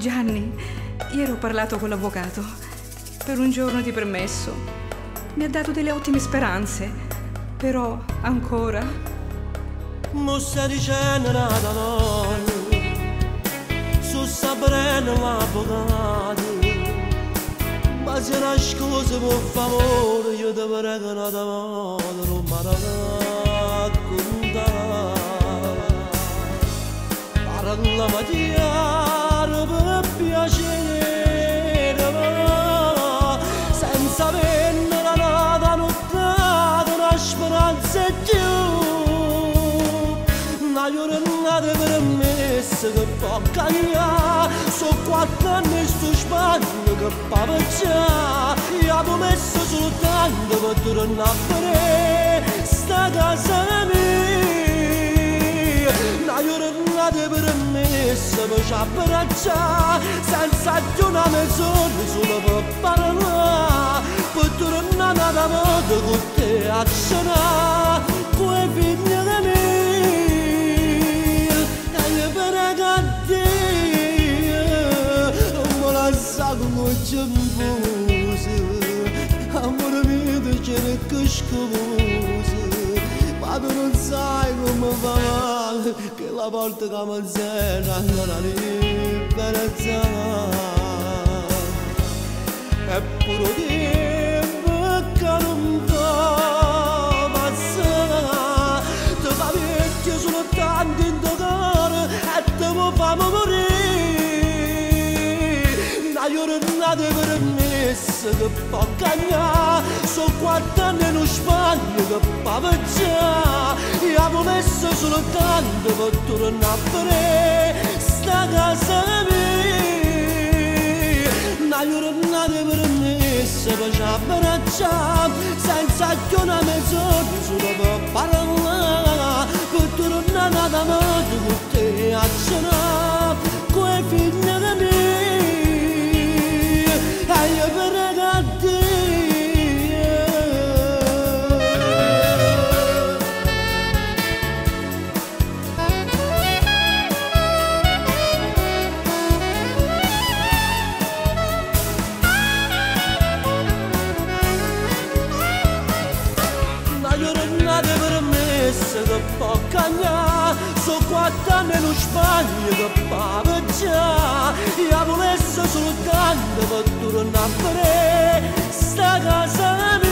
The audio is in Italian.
Gianni, ieri ho parlato con l'avvocato. Per un giorno di permesso. Mi ha dato delle ottime speranze. Però ancora... Mo stai dicendo nada noi, su sapreno l'avvocato. Ma se una scusa per favore, io ti prego nada modo, non mi raccontare. Parla chiaro per piacere, senza avere nada nottata, una speranza in più. Una giornata permessa che può cambiare, sono 4 anni sto Spagna che paveggia. Io ho messo soltanto per tornare a vedere sta casa mia. Una giornata permessa per ci abbracciare, senza più una mezz'ora solo per parlare, per tornare ad amore con te a cenare, quei figli che mi come ci infuso, amore mio ti cerco scusa, ma tu non sai come fa male, che la porta come zero non ha libertà. E pure tempo che non fa passare, ti fa vecchio soltanto in tuo cuore e te lo fa morire. Una giornata permessa che può cambiare, sono 4 anni in Spagna che paveggia. Io ho messo soltanto per tornare a vedere sta casa mia. Una giornata permessa per ci abbracciare, senza più una mezz'ora solo per parlare, per tornare ad amare con te a cenare, quei figli che mi che può cambiare, sono 4 anni in Spagna che paveggia. Io ho messo soltanto per tornare a vedere sta casa mia.